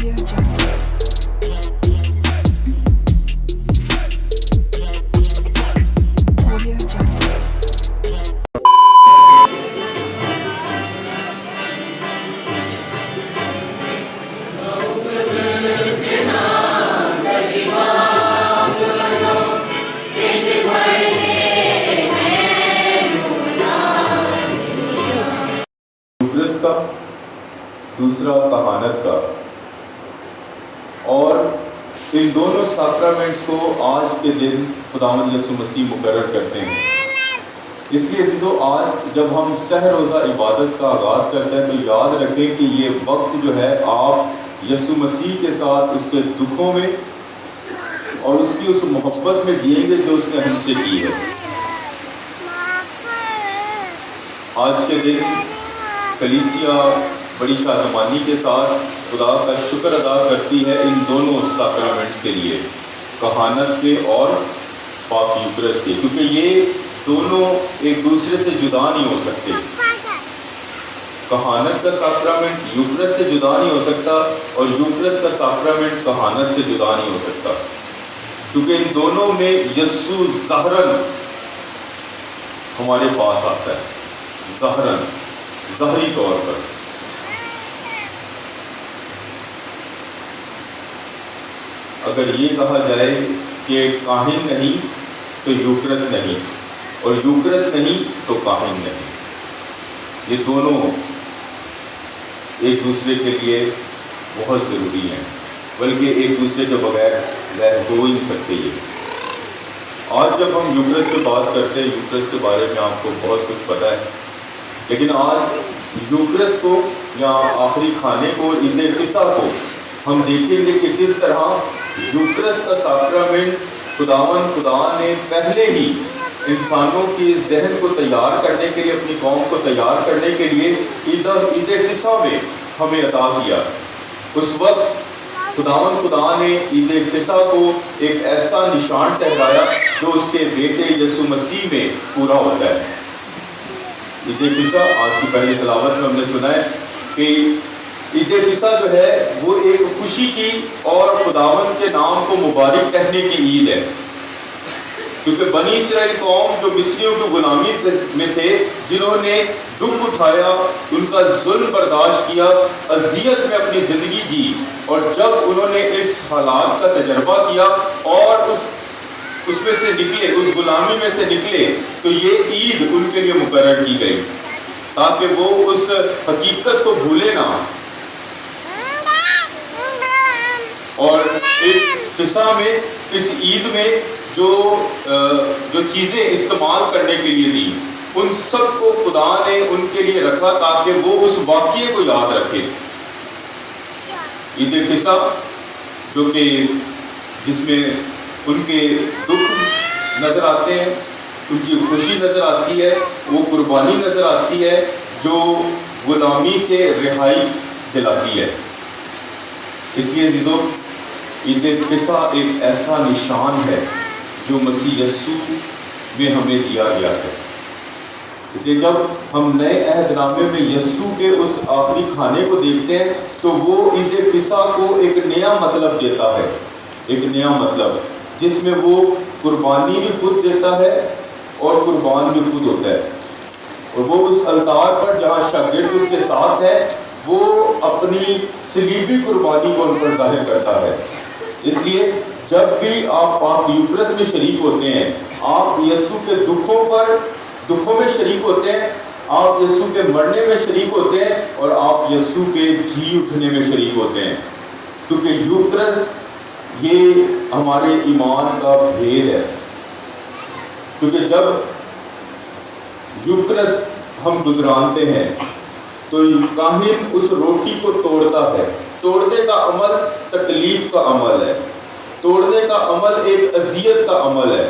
Audio Jungle. Audio Jungle. Eucharist का, दूसरा कहानत का। और इन दोनों सैक्रामेंट्स को आज के दिन खुदावंद यीशु मसीह मुकर्रर करते हैं। इसलिए जो आज जब हम सह रोज़ा इबादत का आगाज़ करते हैं तो याद रखें कि ये वक्त जो है आप यीशु मसीह के साथ उसके दुखों में और उसकी उस मोहब्बत में जिएंगे जो उसने हमसे की है। आज के दिन कलीसिया बड़ी शादमानी के साथ खुदा का शुक्र अदा करती है इन दोनों सैक्रामेंट्स के लिए, कहानत के और पाक यूक्रिस्ट के, क्योंकि ये दोनों एक दूसरे से जुदा नहीं हो सकते। कहानत का सैक्रामेंट यूक्रिस्ट से जुदा नहीं हो सकता और यूक्रिस्ट का सैक्रामेंट कहानत से जुदा नहीं हो सकता, क्योंकि इन दोनों में यीशु ज़ाहरन हमारे पास आता है, ज़ाहरन ज़ाहरी तौर पर। अगर ये कहा जाए कि काहिन नहीं तो यूक्रिस्ट नहीं और यूक्रिस्ट नहीं तो काहिन नहीं, ये दोनों एक दूसरे के लिए बहुत ज़रूरी हैं, बल्कि एक दूसरे के बगैर रह हो ही नहीं सकते। ये आज जब हम यूक्रिस्ट की बात करते हैं, यूक्रिस्ट के बारे में आपको बहुत कुछ पता है, लेकिन आज यूक्रिस्ट को या आखिरी खाने को, ईद फिसा को हम देखेंगे कि किस तरह यूक्रिस्ट का सैक्रामेंट खुदा ने पहले ही इंसानों के जहन को तैयार करने के लिए, अपनी कौम को तैयार करने के लिए ईद फिसा में हमें अता किया। उस वक्त खुदा ने ईद फिसा को एक ऐसा निशान ठहराया जो उसके बेटे यीशु मसीह में पूरा होता है। ईद फिसा आज की पहली तिलावत में हमने सुना है कि ईद फिसा जो है वो एक खुशी की और खुदावंद के नाम को मुबारक कहने की ईद है, क्योंकि बनी इस्राएल कौम जो मिस्रियों की गुलामी में थे, जिन्होंने दुख उठाया, उनका जुल्म बर्दाश्त किया, अजियत में अपनी ज़िंदगी जी, और जब उन्होंने इस हालात का तजर्बा किया और उसमें से निकले, उस गुलामी में से निकले, तो ये ईद उनके लिए मुकर्रर की गई ताकि वो उस हकीकत को भूले ना। और इस किस्सा में, इस ईद में जो चीज़ें इस्तेमाल करने के लिए दी, उन सब को खुदा ने उनके लिए रखा ताकि वो उस वाक़ये को याद रखे। ईद फिसा जो कि जिसमें उनके दुख नज़र आते हैं, उनकी खुशी नज़र आती है, वो कुर्बानी नज़र आती है जो गुलामी से रिहाई दिलाती है। इसलिए जीजो, ईद फिसा एक ऐसा निशान है जो मसीह यीशु में हमें दिया गया है। इसलिए जब हम नए अहदनामे में यीशु के उस आखिरी खाने को देखते हैं तो वो ईद फिसा को एक नया मतलब देता है, एक नया मतलब जिसमें वो कुर्बानी भी खुद देता है और कुर्बान भी खुद होता है। और वो उस अलतार पर जहाँ शागिर्द उसके साथ है, वो अपनी सलीबी कुर्बानी को उन पर जाहिर करता है। इसलिए जब भी आप यूक्रिस्ट में शरीक होते हैं, आप यीशु के दुखों में शरीक होते हैं, आप यीशु के मरने में शरीक होते हैं और आप यीशु के जी उठने में शरीक होते हैं, क्योंकि यूक्रिस्ट ये हमारे ईमान का भेद है। क्योंकि जब यूक्रिस्ट हम गुजरानते हैं तो काहिन उस रोटी को तोड़ता है। तोड़ने का अमल तकलीफ का अमल है, तोड़ने का अमल एक अजियत का अमल है,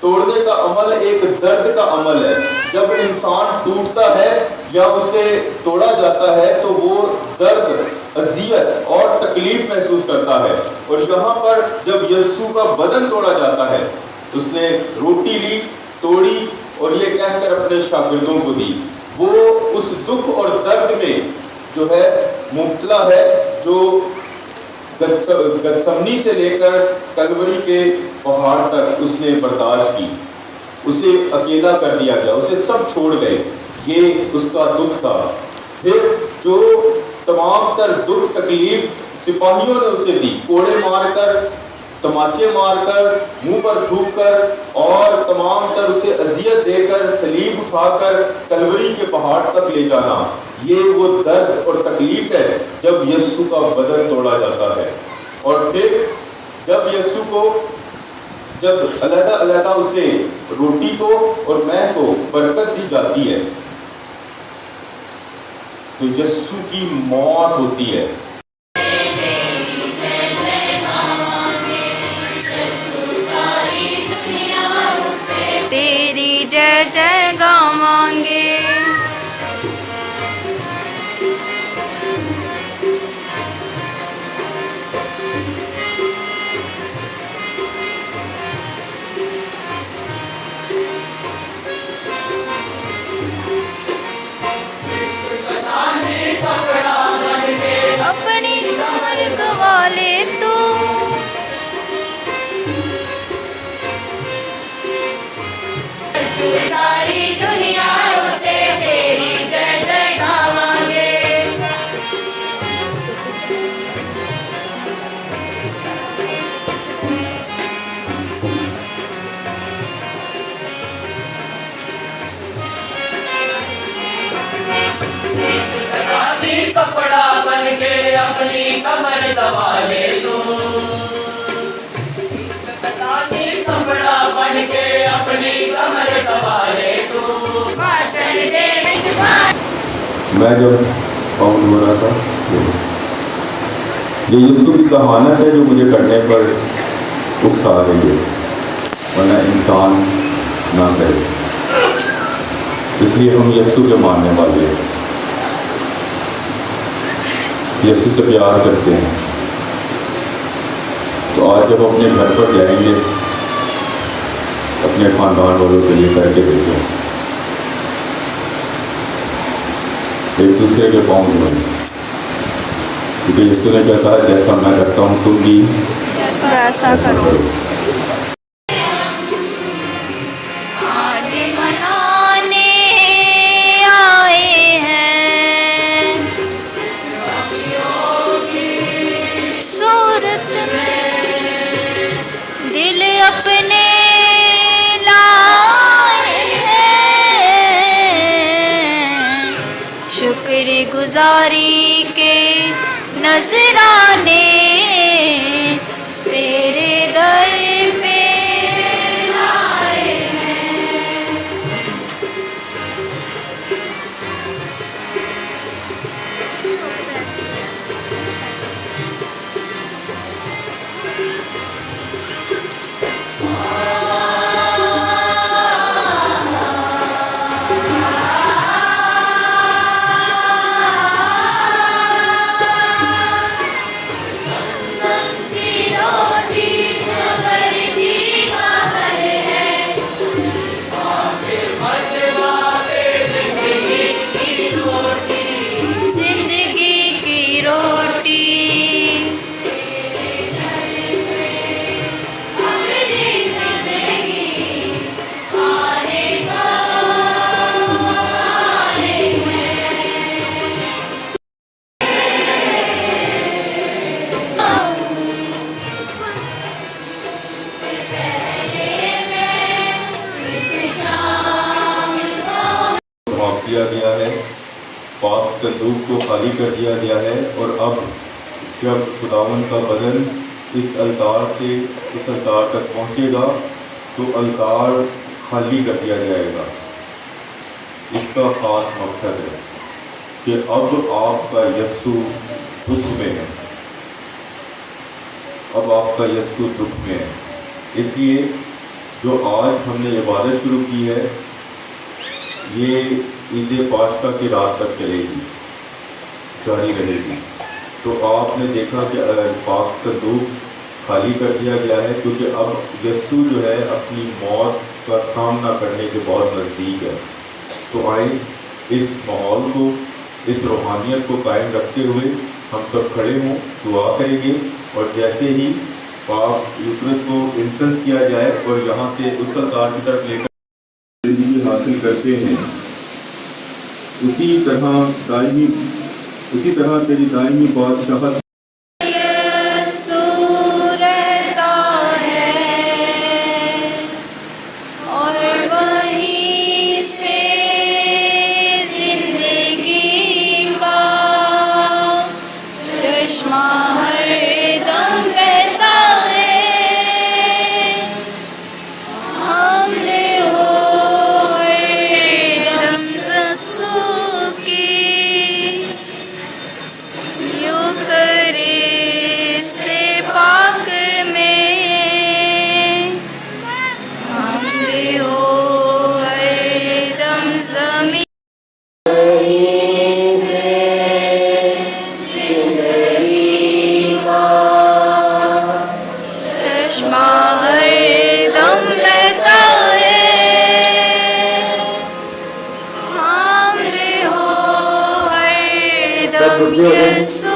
तोड़ने का अमल एक दर्द का अमल है। जब इंसान टूटता है या उसे तोड़ा जाता है तो वो दर्द, अजियत और तकलीफ महसूस करता है। और यहाँ पर जब यीशु का बदन तोड़ा जाता है, उसने रोटी ली, तोड़ी और ये कहकर अपने शागिर्दों को दी, वो उस दुख और दर्द में जो है मुब्तला है, जो गतसमनी से लेकर कलवरी के पहाड़ तक उसने बर्दाश्त की, उसे अकेला कर दिया गया, उसे सब छोड़ गए, ये उसका दुख था। फिर जो तमाम तर दुख तकलीफ सिपाहियों ने उसे दी, कोड़े मारकर, तमाचे मारकर, मुंह पर थूक कर और तमाम तर उसे अजियत देकर सलीब उठाकर कलवरी के पहाड़ तक ले जाना, ये वो दर्द और तकलीफ है जब यीशु का बदन तोड़ा जाता है। और फिर जब यीशु को जब अलग-अलग उसे रोटी को और मैं को बरकत दी जाती है, तो यीशु की मौत होती है। तेरी जय जय गावांगे, अपनी कमर गवा ले तू, सारी दुनिया उते तेरी जय जय गावांगे। कपड़ा बन के अपनी कमर दबा ले तू, कपड़ा बन के अपनी कमर दबा ले तू, भाषण दे विच मैं जब काउंट हो रहा था, ये यीशु की कहानत है जो मुझे करने पर उकसा रही है, वरना इंसान ना करे, इसलिए हम यीशु के मानने वाले हैं, यीशु से प्यार करते हैं। तो आज जब अपने घर पर जाएंगे, अपने खानदान वालों के लिए करके देखें, एक दूसरे के पाँव धोएं, क्योंकि यीशु ने क्या कहा, जैसा मैं करता हूँ तुम भी वैसा करो। आज मनाने आए हैं सूरत में, दिल अपने लाए हैं, शुक्र गुजारी के नजराने तेरे दर पे लाए हैं। किया गया है, पाक संदूक को खाली कर दिया गया है, और अब जब खुदावन का बदन इस अलतार से इस अलतार तक पहुंचेगा तो अलतार खाली कर दिया जाएगा। इसका ख़ास मकसद है कि अब आपका यीशु दुख में है, अब आपका यीशु दुख में है, इसलिए जो आज हमने इबादत शुरू की है ये ईद पाशका की रात तक चलेगी, जारी रहेगी। तो आपने देखा कि पाक संदूक खाली कर दिया गया है, क्योंकि अब यीशु जो है अपनी मौत का सामना करने के बहुत नज़दीक है। तो आए इस माहौल को, इस रूहानियत को कायम रखते हुए हम सब खड़े हों, दुआ करेंगे और जैसे ही पाक यूक्रेस को इंसेंस किया जाए और यहाँ से उस सरकार की तरफ लेकर ज़िंदगी हासिल करते हैं, उसी तरह तेरी दायमी बादशाहत यीशु रहता है और वहीं से जिंदगी का चश्मा हरदम बहता है। हमने हो हरदम यीशु की यूकरिस्ते पाक में हमने हो हरदम ज़मीन चश्मा हरदम बहता है। हमने हो हरदम यीशु